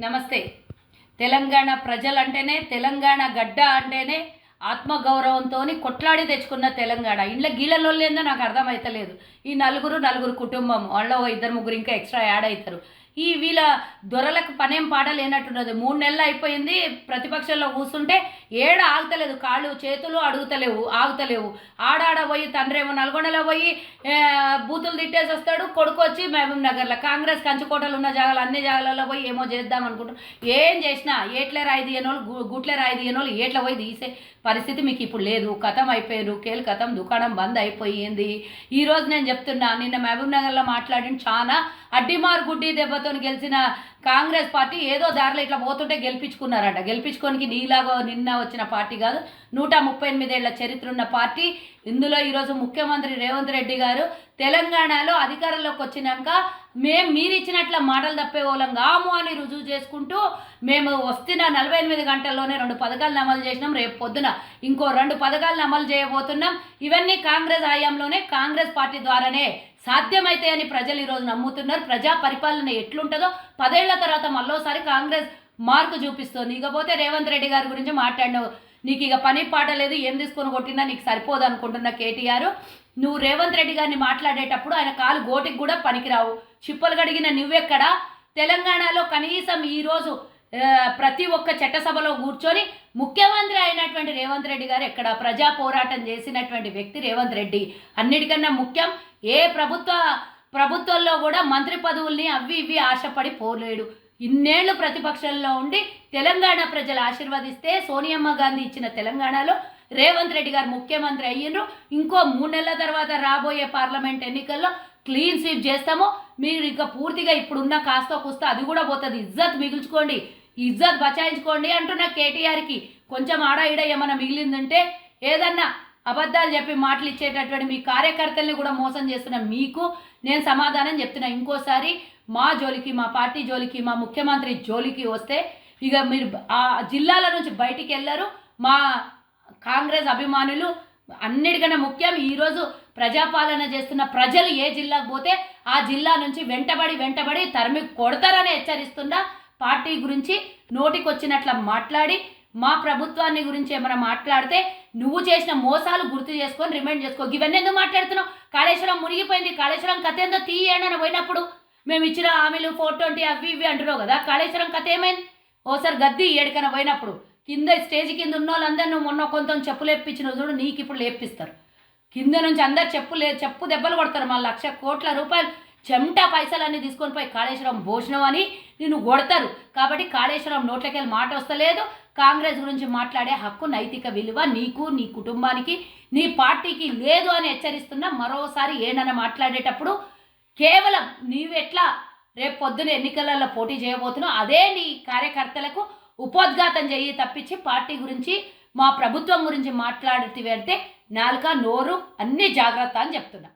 నమస్తే. తెలంగాణ ప్రజలంటేనే, తెలంగాణ గడ్డ అంటేనే ఆత్మగౌరవంతోని కొట్లాడి తెచ్చుకున్న తెలంగాణ. ఇంట్లో గీళ్ళలోళ్ళేందో నాకు అర్థమైతలేదు. ఈ నలుగురు కుటుంబం, వాళ్ళ ఇద్దరు ముగ్గురు ఇంకా ఎక్స్ట్రా యాడ్ అవుతారు. ఈ వీళ్ళ దొరలకు పనేం పాట లేనట్టున్నది. 3 నెలలు అయిపోయింది ప్రతిపక్షంలో కూర్చుంటే ఏడ ఆగుతలేదు, కాళ్ళు చేతులు ఆగుతలేవు. ఆడాడ పోయి తండ్రేమో నల్గొండలో పోయి బూతులు తిట్టేసి వస్తాడు, కొడుకు వచ్చి మహబూబ్ నగర్లో కాంగ్రెస్ కంచుకోటలు ఉన్న జాగాలు అన్ని జాగాలలో పోయి ఏమో చేద్దాం అనుకుంటారు. ఏం చేసినా ఏట్లే రాయి తీయనోళ్ళు గుట్లే రాయి తీయనోళ్ళు ఏట్ల పోయి తీసే పరిస్థితి మీకు ఇప్పుడు లేదు. కథం అయిపోయారు, కేలు కథం, దుకాణం బంద్ అయిపోయింది. ఈరోజు నేను చెప్తున్నా, నిన్న మహబూబ్ నగర్లో మాట్లాడిన చాలా అడ్డిమార్ గుడ్డి దెబ్బతో గెలిచిన కాంగ్రెస్ పార్టీ ఏదో దారిలో ఇట్లా పోతుంటే గెలిపించుకున్నారట. గెలిపించుకోనికి నీలాగా నిన్న వచ్చిన పార్టీ కాదు, 138 ఏళ్ల చరిత్ర ఉన్న పార్టీ. ఇందులో ఈరోజు ముఖ్యమంత్రి రేవంత్ రెడ్డి గారు తెలంగాణలో అధికారంలోకి వచ్చినాక మీరు ఇచ్చినట్ల మాటలు తప్పే వాళ్ళం కాము అని రుజువు చేసుకుంటూ మేము వస్తున్న 48 గంటల్లోనే 2 పథకాలను అమలు చేసినాం. రేపు పొద్దున ఇంకో 2 పథకాలను అమలు చేయబోతున్నాం. ఇవన్నీ కాంగ్రెస్ హయాంలోనే, కాంగ్రెస్ పార్టీ ద్వారానే సాధ్యమైతే అని ప్రజలు ఈరోజు నమ్ముతున్నారు. ప్రజా పరిపాలన ఎట్లుంటుందో 10 ఏళ్ల తర్వాత మళ్ళోసారి కాంగ్రెస్ మార్కు చూపిస్తుంది. ఇకపోతే రేవంత్ రెడ్డి గారి గురించి మాట్లాడినావు. నీకు ఇక పని పాట లేదు, ఏం తీసుకొని కొట్టినా నీకు సరిపోదు అనుకుంటున్న కేటీఆర్. నువ్వు రేవంత్ రెడ్డి గారిని మాట్లాడేటప్పుడు ఆయన కాలు గోటికి కూడా పనికిరావు. చిప్పలు కడిగిన నువ్వెక్కడ? తెలంగాణలో కనీసం ఈరోజు ప్రతి ఒక్క చట్టసభలో కూర్చొని ముఖ్యమంత్రి అయినటువంటి రేవంత్ రెడ్డి గారు ఎక్కడ? ప్రజా పోరాటం చేసినటువంటి వ్యక్తి రేవంత్ రెడ్డి. అన్నిటికన్నా ముఖ్యం, ఏ ప్రభుత్వంలో కూడా మంత్రి పదవుల్ని అవి ఇవి ఆశపడి పోలేడు. ఇన్నేళ్లు ప్రతిపక్షంలో ఉండి తెలంగాణ ప్రజలు ఆశీర్వదిస్తే సోనియమ్మ గాంధీ ఇచ్చిన తెలంగాణలో రేవంత్ రెడ్డి గారు ముఖ్యమంత్రి అయ్యిండ్రు. ఇంకో 3 నెలల తర్వాత రాబోయే పార్లమెంట్ ఎన్నికల్లో క్లీన్ స్వీప్ చేస్తాము. మీరు ఇక పూర్తిగా ఇప్పుడున్న కాస్త కూస్తా అది కూడా పోతుంది. ఇజ్జత్ మిగుల్చుకోండి, ఇజ్జత్ బచాయించుకోండి అంటున్న కేటీఆర్కి కొంచెం ఆడ ఈడ ఏమైనా మిగిలిందంటే, ఏదన్నా అబద్ధాలు చెప్పి మాటలు ఇచ్చేటటువంటి మీ కార్యకర్తల్ని కూడా మోసం చేస్తున్న మీకు నేను సమాధానం చెప్తున్నా. ఇంకోసారి మా జోలికి, మా పార్టీ జోలికి, మా ముఖ్యమంత్రి జోలికి వస్తే ఇక మీరు ఆ జిల్లాల నుంచి బయటికి వెళ్ళారు. మా కాంగ్రెస్ అభిమానులు అన్నిటికన్నా ముఖ్యం, ఈరోజు ప్రజాపాలన చేస్తున్న ప్రజలు ఏ జిల్లాకు పోతే ఆ జిల్లా నుంచి వెంటబడి తరిమి కొడతారని హెచ్చరిస్తున్నా. పార్టీ గురించి నోటికొచ్చినట్ల మాట్లాడి మా ప్రభుత్వాన్ని గురించి ఏమైనా మాట్లాడితే నువ్వు చేసిన మోసాలు గుర్తు చేసుకొని రిమైండ్ చేసుకో. ఇవన్నీ ఎందుకు మాట్లాడుతున్నావు? కాళేశ్వరం మునిగిపోయింది, కాళేశ్వరం కథ ఏందో తీయండి పోయినప్పుడు మేము ఇచ్చిన హామీలు 420 అవి ఇవి అంటున్నావు కదా. కాళేశ్వరం కథ ఏమైంది? ఓసారి గద్ది ఏడికైనా పోయినప్పుడు కింద స్టేజ్ కింద ఉన్న వాళ్ళందరూ నువ్వు మొన్న కొంత చెప్పులు లేపించిన చూడు, నీకు ఇప్పుడు లేపిస్తారు. కింద నుంచి అందరు చెప్పు దెబ్బలు కొడతారు. మా 1,00,000 కోట్ల రూపాయలు చెమటా పైసలన్నీ తీసుకొని పోయి కాళేశ్వరం భోజనం అని నిన్ను కొడతారు. కాబట్టి కాళేశ్వరం నోట్లకెళ్ళి మాట వస్తలేదు. కాంగ్రెస్ గురించి మాట్లాడే హక్కు, నైతిక విలువ నీకు, నీ కుటుంబానికి, నీ పార్టీకి లేదు అని హెచ్చరిస్తున్నా. మరోసారి ఏనన్నా మాట్లాడేటప్పుడు కేవలం నీవెట్లా రేపు పొద్దున ఎన్నికలలో పోటీ చేయబోతున్నావు అదే నీ కార్యకర్తలకు ఉపోద్ఘాతం చేయి తప్పించి పార్టీ గురించి, మా ప్రభుత్వం గురించి మాట్లాడుతూ అంటే నాలుక నోరు అన్ని జాగ్రత్త అని చెప్తున్నా.